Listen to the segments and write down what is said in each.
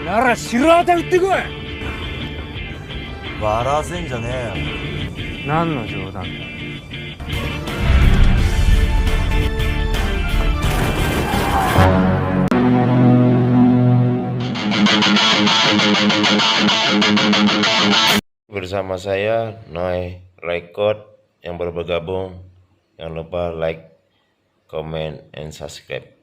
なら白旗打ってこい。笑わせんじゃねえよ。何の冗談だ。Bersama saya Noi Record yang baru bergabung, jangan lupa like, comment, and subscribe.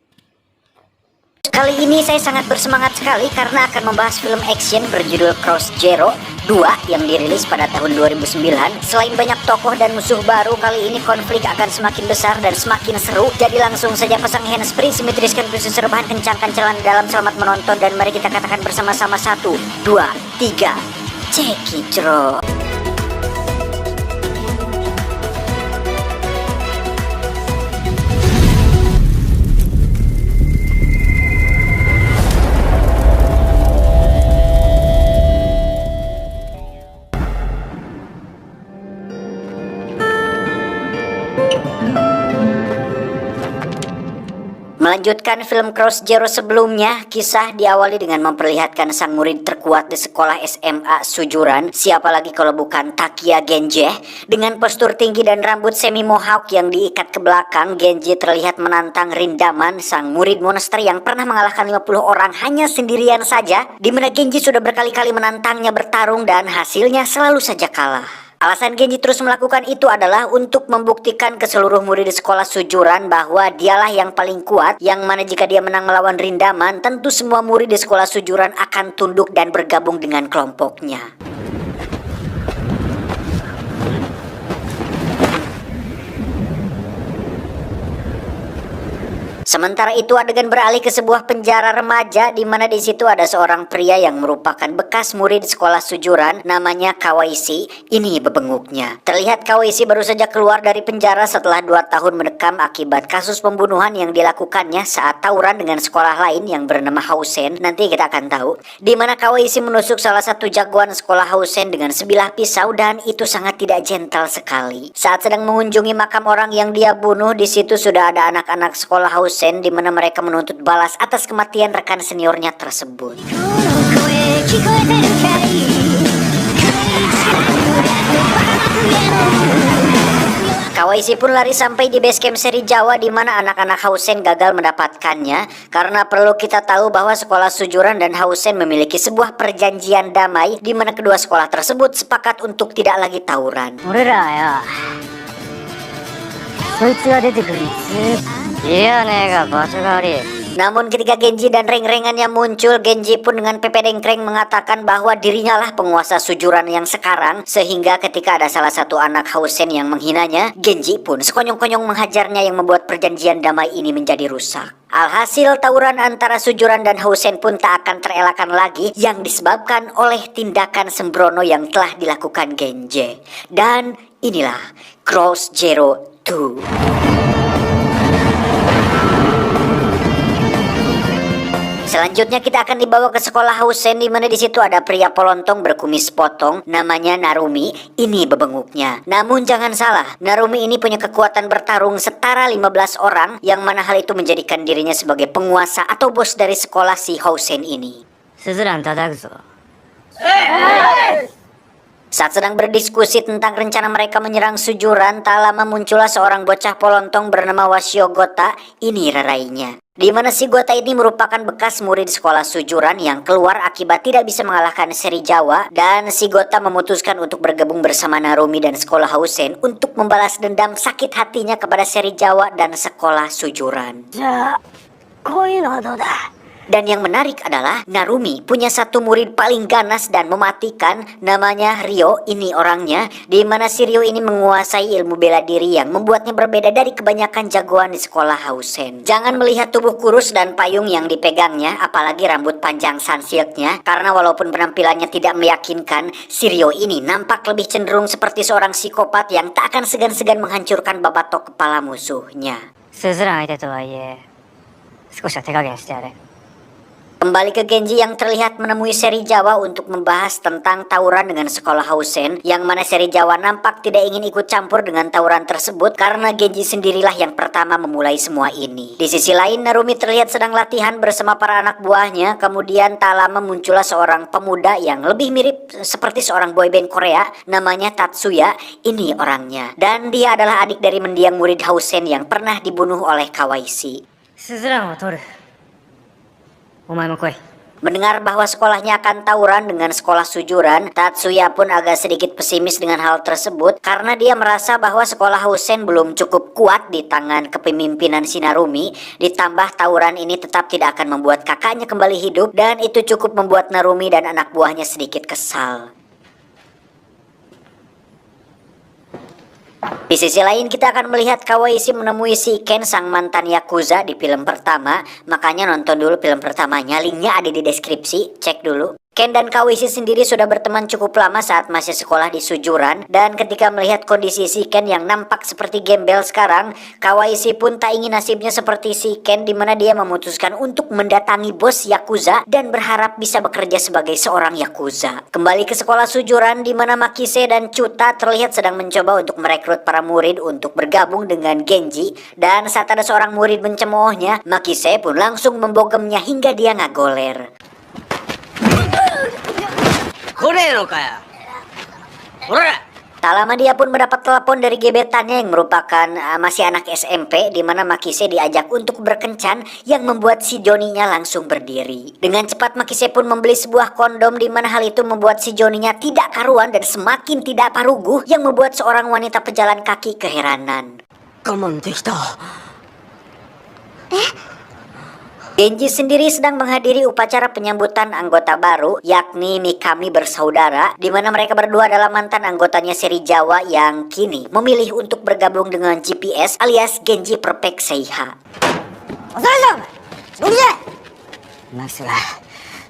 Kali ini saya sangat bersemangat sekali karena akan membahas film action berjudul Cross Zero 2 yang dirilis pada tahun 2009. Selain banyak tokoh dan musuh baru, kali ini konflik akan semakin besar dan semakin seru. Jadi langsung saja pasang handsfree, simetriskan proses serbahan, kencangkan celana dalam, selamat menonton, dan mari kita katakan bersama-sama 1, 2, 3, cekicro. Melanjutkan film Cross Zero sebelumnya, kisah diawali dengan memperlihatkan sang murid terkuat di sekolah SMA Sujuran, siapa lagi kalau bukan Takia Genji. Dengan postur tinggi dan rambut semi mohawk yang diikat ke belakang, Genji terlihat menantang Rindaman, sang murid monster yang pernah mengalahkan 50 orang hanya sendirian saja, di mana Genji sudah berkali-kali menantangnya bertarung dan hasilnya selalu saja kalah. Alasan Genji terus melakukan itu adalah untuk membuktikan ke seluruh murid di sekolah Sujuran bahwa dialah yang paling kuat, yang mana jika dia menang melawan Rindaman, tentu semua murid di sekolah Sujuran akan tunduk dan bergabung dengan kelompoknya. Sementara itu adegan beralih ke sebuah penjara remaja, di mana di situ ada seorang pria yang merupakan bekas murid sekolah Sujuran, namanya Kawaishi. Ini bebenguknya. Terlihat Kawaishi baru saja keluar dari penjara setelah 2 tahun mendekam akibat kasus pembunuhan yang dilakukannya saat tawuran dengan sekolah lain yang bernama Hausen. Nanti kita akan tahu. Di mana Kawaishi menusuk salah satu jagoan sekolah Hausen dengan sebilah pisau, dan itu sangat tidak gentle sekali. Saat sedang mengunjungi makam orang yang dia bunuh, di situ sudah ada anak-anak sekolah Hausen, di mana mereka menuntut balas atas kematian rekan seniornya tersebut. Kawaishi pun lari sampai di base camp seri Jawa, di mana anak-anak Hausen gagal mendapatkannya, karena perlu kita tahu bahwa sekolah Sujuran dan Hausen memiliki sebuah perjanjian damai, di mana kedua sekolah tersebut sepakat untuk tidak lagi tawuran. Namun ketika Genji dan reng-rengannya muncul, Genji pun dengan Pepe Dengkreng mengatakan bahwa dirinya lah penguasa Sujuran yang sekarang, sehingga ketika ada salah satu anak Hausen yang menghinanya, Genji pun sekonyong-konyong menghajarnya, yang membuat perjanjian damai ini menjadi rusak. Alhasil tawuran antara Sujuran dan Hausen pun tak akan terelakkan lagi, yang disebabkan oleh tindakan sembrono yang telah dilakukan Genji. Dan inilah Cross Zero 2. Selanjutnya kita akan dibawa ke sekolah Hausen, di mana di situ ada pria polontong berkumis potong namanya Narumi. Ini bebenguknya. Namun jangan salah, Narumi ini punya kekuatan bertarung setara 15 orang, yang mana hal itu menjadikan dirinya sebagai penguasa atau bos dari sekolah si Hausen ini. Saat sedang berdiskusi tentang rencana mereka menyerang Sujuran, tak lama muncullah seorang bocah polontong bernama Washio Gota. Ini rerainya. Di mana si Gota ini merupakan bekas murid sekolah Sujuran yang keluar akibat tidak bisa mengalahkan seri Jawa, dan si Gota memutuskan untuk bergabung bersama Narumi dan sekolah Hausen untuk membalas dendam sakit hatinya kepada seri Jawa dan sekolah Sujuran. Dan yang menarik adalah Narumi punya satu murid paling ganas dan mematikan, namanya Ryo. Ini orangnya, di mana si Ryo ini menguasai ilmu bela diri yang membuatnya berbeda dari kebanyakan jagoan di sekolah Hausen. Jangan melihat tubuh kurus dan payung yang dipegangnya, apalagi rambut panjang sunsilknya, karena walaupun penampilannya tidak meyakinkan, si Ryo ini nampak lebih cenderung seperti seorang psikopat yang tak akan segan-segan menghancurkan babatok kepala musuhnya. Kembali ke Genji yang terlihat menemui Seri Jawa untuk membahas tentang tawuran dengan sekolah Housen, yang mana Seri Jawa nampak tidak ingin ikut campur dengan tawuran tersebut karena Genji sendirilah yang pertama memulai semua ini. Di sisi lain, Narumi terlihat sedang latihan bersama para anak buahnya, kemudian tak lama muncullah seorang pemuda yang lebih mirip seperti seorang boyband Korea, namanya Tatsuya. Ini orangnya, dan dia adalah adik dari mendiang murid Housen yang pernah dibunuh oleh Kawaisi. Mendengar bahwa sekolahnya akan tawuran dengan sekolah Sujuran, Tatsuya pun agak sedikit pesimis dengan hal tersebut karena dia merasa bahwa sekolah Housen belum cukup kuat di tangan kepemimpinan si Narumi. Ditambah tawuran ini tetap tidak akan membuat kakaknya kembali hidup, dan itu cukup membuat Narumi dan anak buahnya sedikit kesal. Di sisi lain, kita akan melihat Kawaisi menemui si Ken, sang mantan Yakuza di film pertama. Makanya nonton dulu film pertamanya, linknya ada di deskripsi, cek dulu. Ken dan Kawaisi sendiri sudah berteman cukup lama saat masih sekolah di Sujuran, dan ketika melihat kondisi si Ken yang nampak seperti gembel sekarang, Kawaisi pun tak ingin nasibnya seperti si Ken, di mana dia memutuskan untuk mendatangi bos Yakuza dan berharap bisa bekerja sebagai seorang Yakuza. Kembali ke sekolah Sujuran, di mana Makise dan Chuta terlihat sedang mencoba untuk merekrut para murid untuk bergabung dengan Genji, dan saat ada seorang murid mencemoohnya, Makise pun langsung membogemnya hingga dia ngagoler. Tak lama dia pun mendapat telepon dari gebetannya yang merupakan masih anak SMP, di mana Makise diajak untuk berkencan, yang membuat si Joninya langsung berdiri. Dengan cepat Makise pun membeli sebuah kondom, di mana hal itu membuat si Joninya tidak karuan dan semakin tidak paruguh, yang membuat seorang wanita pejalan kaki keheranan. Genji sendiri sedang menghadiri upacara penyambutan anggota baru, yakni Mikami bersaudara, di mana mereka berdua adalah mantan anggotanya Seri Jawa yang kini memilih untuk bergabung dengan GPS alias Genji Perfect Seiha.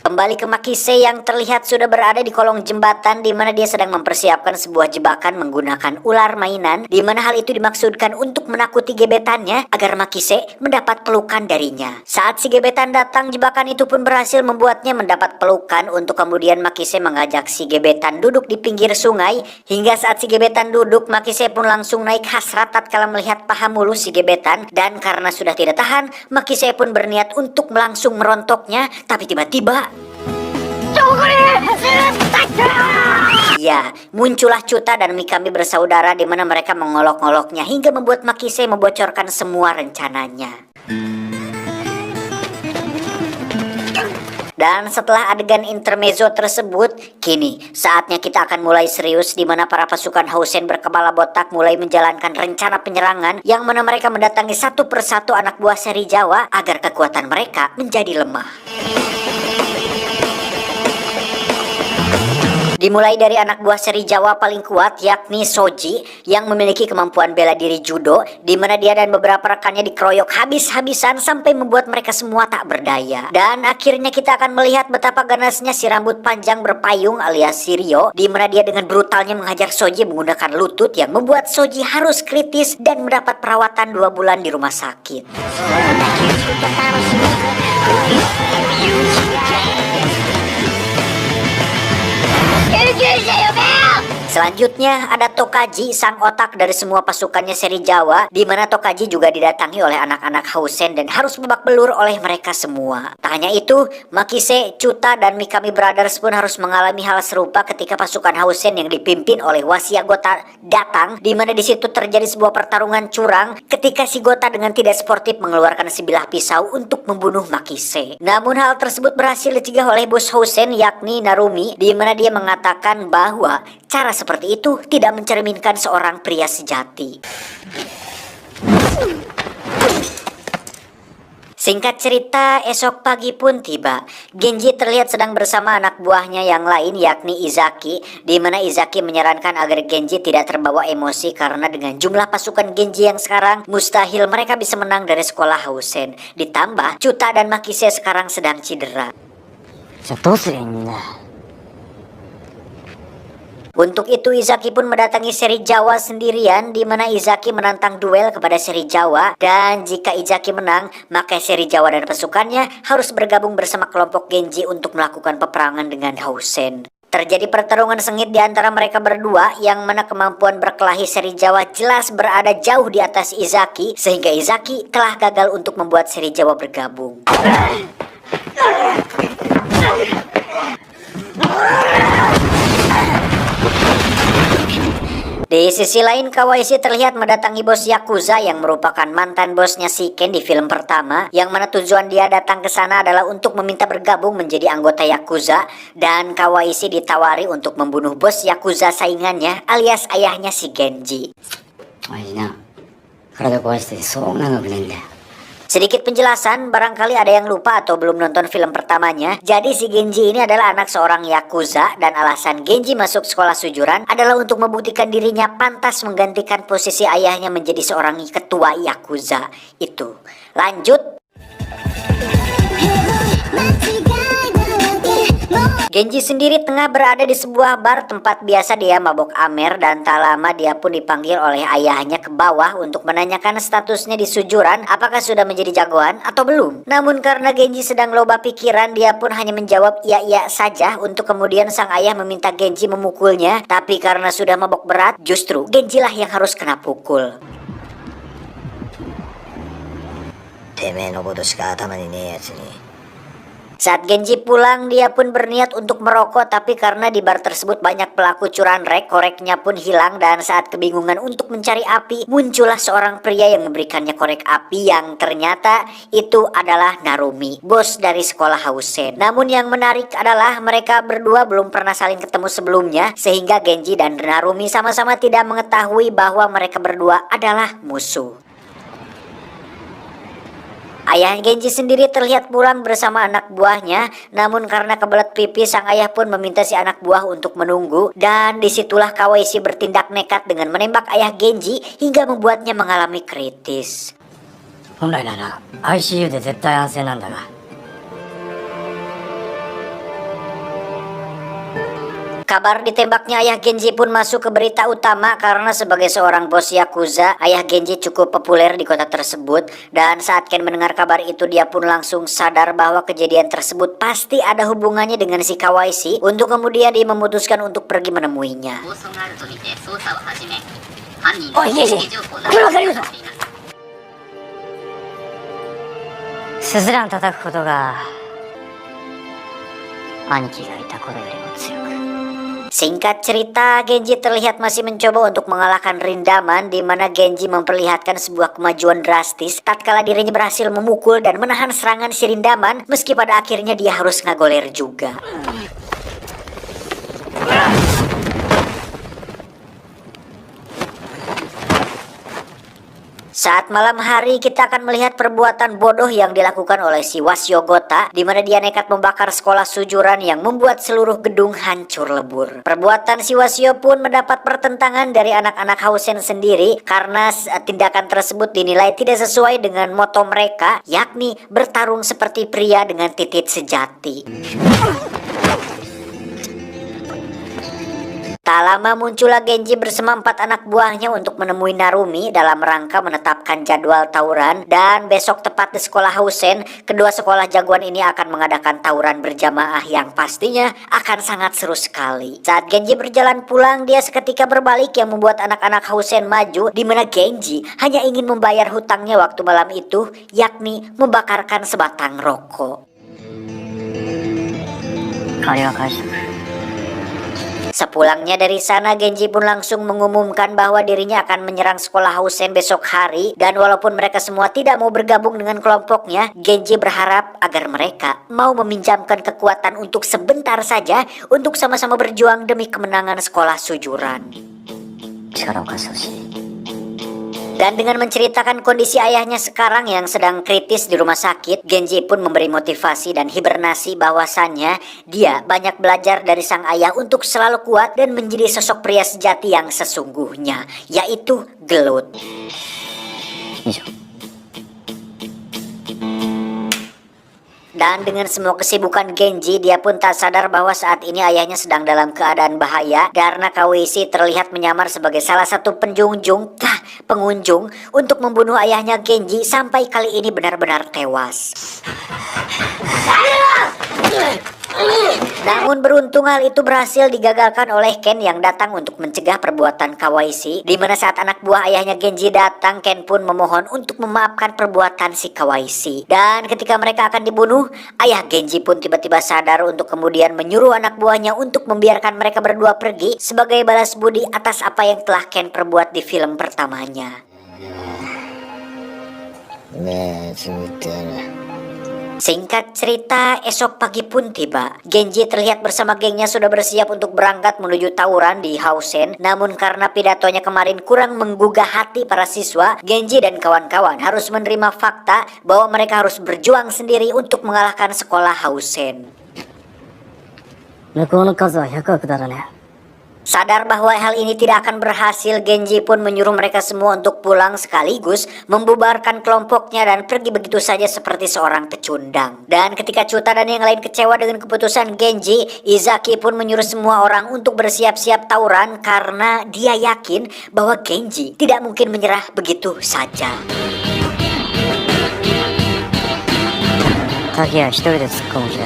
Kembali ke Makise yang terlihat sudah berada di kolong jembatan, di mana dia sedang mempersiapkan sebuah jebakan menggunakan ular mainan, di mana hal itu dimaksudkan untuk menakuti gebetannya agar Makise mendapat pelukan darinya. Saat si gebetan datang, jebakan itu pun berhasil membuatnya mendapat pelukan, untuk kemudian Makise mengajak si gebetan duduk di pinggir sungai. Hingga saat si gebetan duduk, Makise pun langsung naik hasrat tatkala melihat paha mulus si gebetan, dan karena sudah tidak tahan, Makise pun berniat untuk langsung merontoknya, tapi tiba-tiba ya, muncullah Chuta dan Mikami bersaudara, di mana mereka mengolok-oloknya hingga membuat Makise membocorkan semua rencananya. Dan setelah adegan intermezzo tersebut, kini saatnya kita akan mulai serius, di mana para pasukan Housen berkepala botak mulai menjalankan rencana penyerangan, yang mana mereka mendatangi satu persatu anak buah Seri Jawa agar kekuatan mereka menjadi lemah. Dimulai dari anak buah Seri Jawa paling kuat, yakni Soji, yang memiliki kemampuan bela diri judo, di mana dia dan beberapa rekannya dikeroyok habis-habisan sampai membuat mereka semua tak berdaya. Dan akhirnya kita akan melihat betapa ganasnya si rambut panjang berpayung alias Sirio, di mana dia dengan brutalnya menghajar Soji menggunakan lutut, yang membuat Soji harus kritis dan mendapat perawatan 2 bulan di rumah sakit. Selanjutnya ada Tokaji, sang otak dari semua pasukannya Seri Jawa, di mana Tokaji juga didatangi oleh anak-anak Housen dan harus babak belur oleh mereka semua. Tak hanya itu, Makise, Chuta, dan Mikami Brothers pun harus mengalami hal serupa ketika pasukan Housen yang dipimpin oleh Wasiya Gota datang, di mana di situ terjadi sebuah pertarungan curang ketika si Gota dengan tidak sportif mengeluarkan sebilah pisau untuk membunuh Makise. Namun hal tersebut berhasil dicegah oleh bos Housen, yakni Narumi, di mana dia mengatakan bahwa cara seperti itu tidak mencerminkan seorang pria sejati. Singkat cerita, esok pagi pun tiba. Genji terlihat sedang bersama anak buahnya yang lain, yakni Izaki, di mana Izaki menyarankan agar Genji tidak terbawa emosi karena dengan jumlah pasukan Genji yang sekarang, mustahil mereka bisa menang dari sekolah Housen. Ditambah, Chuta dan Makise sekarang sedang cedera. Untuk itu Izaki pun mendatangi Serizawa sendirian, di mana Izaki menantang duel kepada Serizawa, dan jika Izaki menang maka Serizawa dan pasukannya harus bergabung bersama kelompok Genji untuk melakukan peperangan dengan Housen. Terjadi pertarungan sengit di antara mereka berdua, yang mana kemampuan berkelahi Serizawa jelas berada jauh di atas Izaki, sehingga Izaki telah gagal untuk membuat Serizawa bergabung. Di sisi lain, Kawaishi terlihat mendatangi bos Yakuza yang merupakan mantan bosnya Shiken di film pertama, yang mana tujuan dia datang ke sana adalah untuk meminta bergabung menjadi anggota Yakuza, dan Kawaishi ditawari untuk membunuh bos Yakuza saingannya alias ayahnya si Genji. Sedikit penjelasan, barangkali ada yang lupa atau belum nonton film pertamanya. Jadi si Genji ini adalah anak seorang Yakuza, dan alasan Genji masuk sekolah sujuran adalah untuk membuktikan dirinya pantas menggantikan posisi ayahnya menjadi seorang ketua Yakuza. Itu. Lanjut. Genji sendiri tengah berada di sebuah bar tempat biasa dia mabok amer, dan tak lama dia pun dipanggil oleh ayahnya ke bawah untuk menanyakan statusnya di sujuran, apakah sudah menjadi jagoan atau belum. Namun karena Genji sedang loba pikiran, dia pun hanya menjawab iya-iya saja, untuk kemudian sang ayah meminta Genji memukulnya, tapi karena sudah mabok berat, justru Genji lah yang harus kena pukul. Saat Genji pulang, dia pun berniat untuk merokok, tapi karena di bar tersebut banyak pelaku curanrek, koreknya pun hilang, dan saat kebingungan untuk mencari api, muncullah seorang pria yang memberikannya korek api, yang ternyata itu adalah Narumi, bos dari sekolah Housen. Namun yang menarik adalah mereka berdua belum pernah saling ketemu sebelumnya, sehingga Genji dan Narumi sama-sama tidak mengetahui bahwa mereka berdua adalah musuh. Ayah Genji sendiri terlihat pulang bersama anak buahnya, namun karena kebelet pipis, sang ayah pun meminta si anak buah untuk menunggu, dan disitulah Kawaishi bertindak nekat dengan menembak ayah Genji hingga membuatnya mengalami kritis. Kabar ditembaknya ayah Genji pun masuk ke berita utama, karena sebagai seorang bos Yakuza, ayah Genji cukup populer di kota tersebut, dan saat Ken mendengar kabar itu, dia pun langsung sadar bahwa kejadian tersebut pasti ada hubungannya dengan si Kawaishi, untuk kemudian dia memutuskan untuk pergi menemuinya. Oh iya, Singkat cerita, Genji terlihat masih mencoba untuk mengalahkan Rindaman, di mana Genji memperlihatkan sebuah kemajuan drastis tatkala dirinya berhasil memukul dan menahan serangan si Rindaman, meski pada akhirnya dia harus ngagoler juga. Saat malam hari, kita akan melihat perbuatan bodoh yang dilakukan oleh si Wasyo Gota, di mana dia nekat membakar sekolah sujuran yang membuat seluruh gedung hancur lebur. Perbuatan si Wasyo pun mendapat pertentangan dari anak-anak Housen sendiri, karena tindakan tersebut dinilai tidak sesuai dengan moto mereka, yakni bertarung seperti pria dengan titik sejati. Tak lama muncullah Genji bersama 4 anak buahnya untuk menemui Narumi dalam rangka menetapkan jadwal tawuran, dan besok tepat di sekolah Housen, kedua sekolah jagoan ini akan mengadakan tawuran berjamaah yang pastinya akan sangat seru sekali. Saat Genji berjalan pulang, dia seketika berbalik yang membuat anak-anak Housen maju, di mana Genji hanya ingin membayar hutangnya waktu malam itu, yakni membakarkan sebatang rokok. Sepulangnya dari sana, Genji pun langsung mengumumkan bahwa dirinya akan menyerang sekolah Housen besok hari, dan walaupun mereka semua tidak mau bergabung dengan kelompoknya, Genji berharap agar mereka mau meminjamkan kekuatan untuk sebentar saja untuk sama-sama berjuang demi kemenangan sekolah sujuran. Dan dengan menceritakan kondisi ayahnya sekarang yang sedang kritis di rumah sakit, Genji pun memberi motivasi dan hibernasi bahwasannya dia banyak belajar dari sang ayah untuk selalu kuat dan menjadi sosok pria sejati yang sesungguhnya, yaitu gelut. Dan dengan semua kesibukan Genji, dia pun tak sadar bahwa saat ini ayahnya sedang dalam keadaan bahaya karena Kawaisi terlihat menyamar sebagai salah satu pengunjung untuk membunuh ayahnya Genji sampai kali ini benar-benar tewas. Namun beruntung hal itu berhasil digagalkan oleh Ken yang datang untuk mencegah perbuatan Kawaisi. Di mana saat anak buah ayahnya Genji datang, Ken pun memohon untuk memaafkan perbuatan si Kawaisi. Dan ketika mereka akan dibunuh, ayah Genji pun tiba-tiba sadar untuk kemudian menyuruh anak buahnya untuk membiarkan mereka berdua pergi sebagai balas budi atas apa yang telah Ken perbuat di film pertamanya. Singkat cerita, esok pagi pun tiba. Genji terlihat bersama gengnya sudah bersiap untuk berangkat menuju tawuran di Hausen. Namun karena pidatonya kemarin kurang menggugah hati para siswa, Genji dan kawan-kawan harus menerima fakta bahwa mereka harus berjuang sendiri untuk mengalahkan sekolah Hausen. Sadar bahwa hal ini tidak akan berhasil, Genji pun menyuruh mereka semua untuk pulang sekaligus membubarkan kelompoknya dan pergi begitu saja seperti seorang pecundang. Dan ketika Chuta dan yang lain kecewa dengan keputusan Genji, Izaki pun menyuruh semua orang untuk bersiap-siap tawuran karena dia yakin bahwa Genji tidak mungkin menyerah begitu saja. Takia 一人で突っ込むぜ。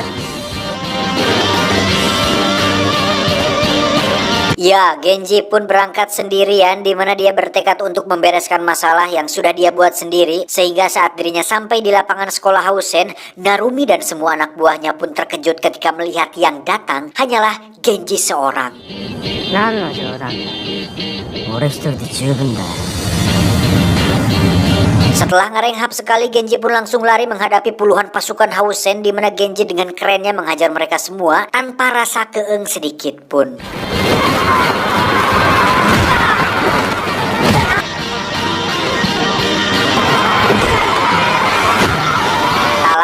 Ya, Genji pun berangkat sendirian di mana dia bertekad untuk membereskan masalah yang sudah dia buat sendiri sehingga saat dirinya sampai di lapangan sekolah Hausen, Narumi dan semua anak buahnya pun terkejut ketika melihat yang datang hanyalah Genji seorang. Setelah ngerenghap sekali, Genji pun langsung lari menghadapi puluhan pasukan Hausen di mana Genji dengan kerennya menghajar mereka semua tanpa rasa keeng sedikit pun.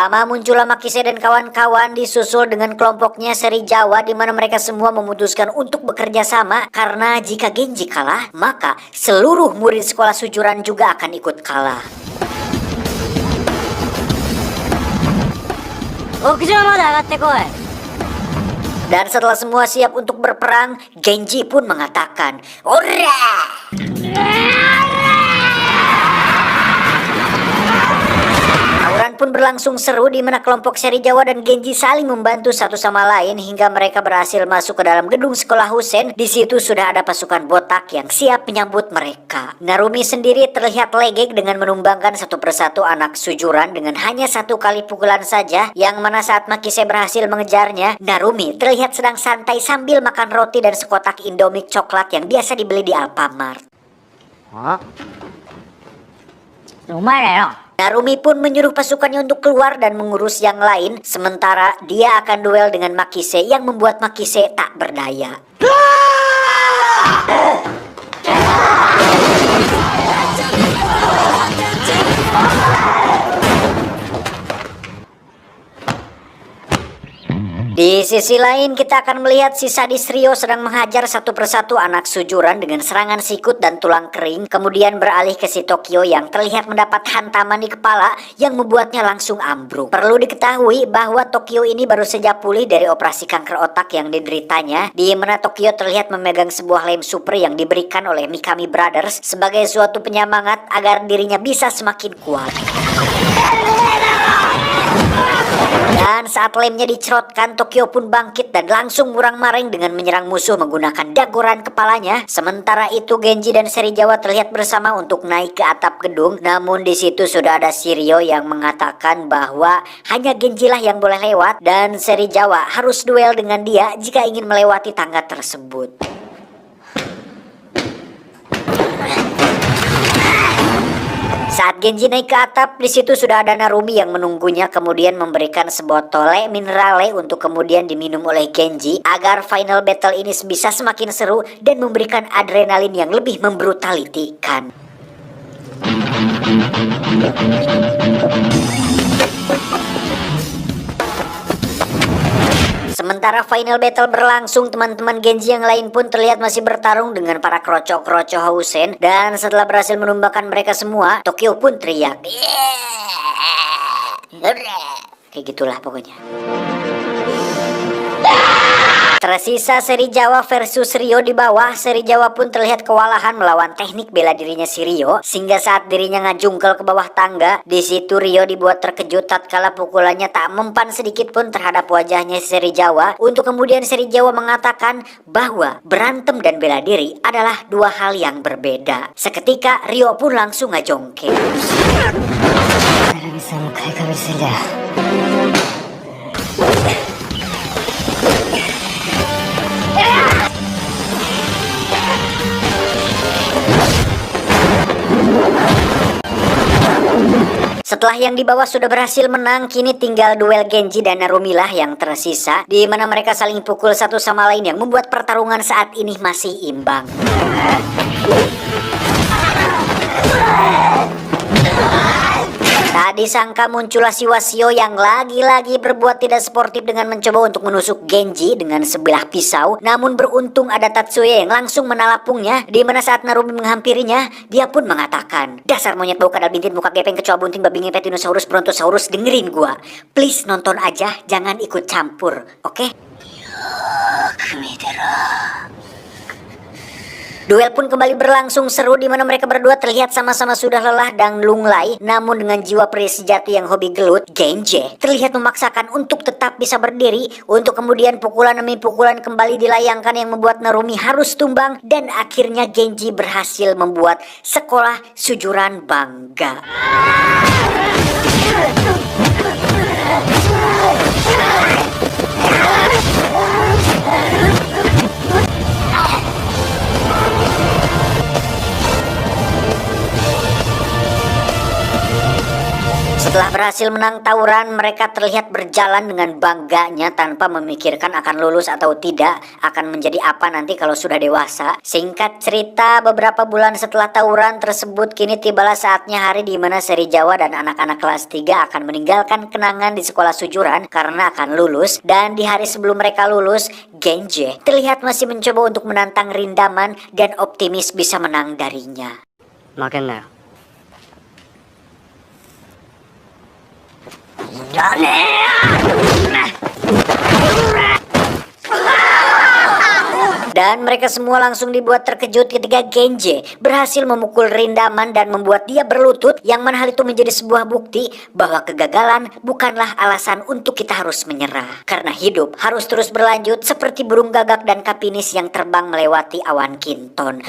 Lama muncullah Makise dan kawan-kawan disusul dengan kelompoknya Seri Jawa di mana mereka semua memutuskan untuk bekerja sama karena jika Genji kalah maka seluruh murid sekolah Sujuran juga akan ikut kalah. Dan setelah semua siap untuk berperang, Genji pun mengatakan, "Ora!" Tawuran pun berlangsung seru di mana kelompok Seri Jawa dan Genji saling membantu satu sama lain hingga mereka berhasil masuk ke dalam gedung sekolah Hausen. Di situ sudah ada pasukan botak yang siap menyambut mereka. Narumi sendiri terlihat legek dengan menumbangkan satu persatu anak Sujuran dengan hanya satu kali pukulan saja, yang mana saat Makise berhasil mengejarnya, Narumi terlihat sedang santai sambil makan roti dan sekotak Indomie coklat yang biasa dibeli di Alfamart. Narumi pun menyuruh pasukannya untuk keluar dan mengurus yang lain, sementara dia akan duel dengan Makise yang membuat Makise tak berdaya. Di sisi lain kita akan melihat si sadis Rio sedang menghajar satu persatu anak Sujuran dengan serangan sikut dan tulang kering, kemudian beralih ke si Tokyo yang terlihat mendapat hantaman di kepala yang membuatnya langsung ambruk. Perlu diketahui bahwa Tokyo ini baru saja pulih dari operasi kanker otak yang dideritanya, di mana Tokyo terlihat memegang sebuah lem super yang diberikan oleh Mikami Brothers sebagai suatu penyemangat agar dirinya bisa semakin kuat. Dan saat lemnya dicerotkan, Tokyo pun bangkit dan langsung murang-maring dengan menyerang musuh menggunakan dagoran kepalanya. Sementara itu Genji dan Seri Jawa terlihat bersama untuk naik ke atap gedung. Namun di situ sudah ada Shiryo yang mengatakan bahwa hanya Genji lah yang boleh lewat dan Seri Jawa harus duel dengan dia jika ingin melewati tangga tersebut. Saat Genji naik ke atap, di situ sudah ada Narumi yang menunggunya, kemudian memberikan sebotol minerale untuk kemudian diminum oleh Genji agar final battle ini bisa semakin seru dan memberikan adrenalin yang lebih membrutalitikan. Sementara final battle berlangsung, teman-teman Genji yang lain pun terlihat masih bertarung dengan para kroco-kroco Hausen. Dan setelah berhasil menumbangkan mereka semua, Tokyo pun teriak, kayak gitulah pokoknya. Tersisa seri Jawa versus Rio di bawah. Seri Jawa pun terlihat kewalahan melawan teknik bela dirinya si Rio, sehingga saat dirinya ngajungkel ke bawah tangga, di situ Rio dibuat terkejut tatkala pukulannya tak mempan sedikit pun terhadap wajahnya seri Jawa, untuk kemudian seri Jawa mengatakan bahwa berantem dan bela diri adalah dua hal yang berbeda. Seketika Rio pun langsung ngajongkel. Setelah yang di bawah sudah berhasil menang, kini tinggal duel Genji dan Narumi lah yang tersisa, di mana mereka saling pukul satu sama lain yang membuat pertarungan saat ini masih imbang. Tak disangka muncullah si Wasio yang lagi-lagi berbuat tidak sportif dengan mencoba untuk menusuk Genji dengan sebilah pisau. Namun beruntung ada Tatsuya yang langsung menalapungnya, di mana saat Narumi menghampirinya, dia pun mengatakan, "Dasar monyet bau kadal bintin muka gepeng kecoa bunting babi ngepet dinosaurus brontosaurus, dengerin gua. Please nonton aja, jangan ikut campur, oke?" Duel pun kembali berlangsung seru, di mana mereka berdua terlihat sama-sama sudah lelah dan lunglai. Namun dengan jiwa pria sejati yang hobi gelut, Genji terlihat memaksakan untuk tetap bisa berdiri, untuk kemudian pukulan demi pukulan kembali dilayangkan yang membuat Narumi harus tumbang, dan akhirnya Genji berhasil membuat sekolah Sujuran bangga. Setelah berhasil menang tawuran, mereka terlihat berjalan dengan bangganya tanpa memikirkan akan lulus atau tidak, akan menjadi apa nanti kalau sudah dewasa. Singkat cerita, beberapa bulan setelah tawuran tersebut, kini tibalah saatnya hari di mana seri Jawa dan anak-anak kelas 3 akan meninggalkan kenangan di sekolah Sujuran karena akan lulus. Dan di hari sebelum mereka lulus, Genji terlihat masih mencoba untuk menantang Rindaman dan optimis bisa menang darinya. Makan nggak? Dan mereka semua langsung dibuat terkejut ketika Genji berhasil memukul Rindaman dan membuat dia berlutut, yang mana hal itu menjadi sebuah bukti bahwa kegagalan bukanlah alasan untuk kita harus menyerah. Karena hidup harus terus berlanjut seperti burung gagak dan kapinis yang terbang melewati awan kinton.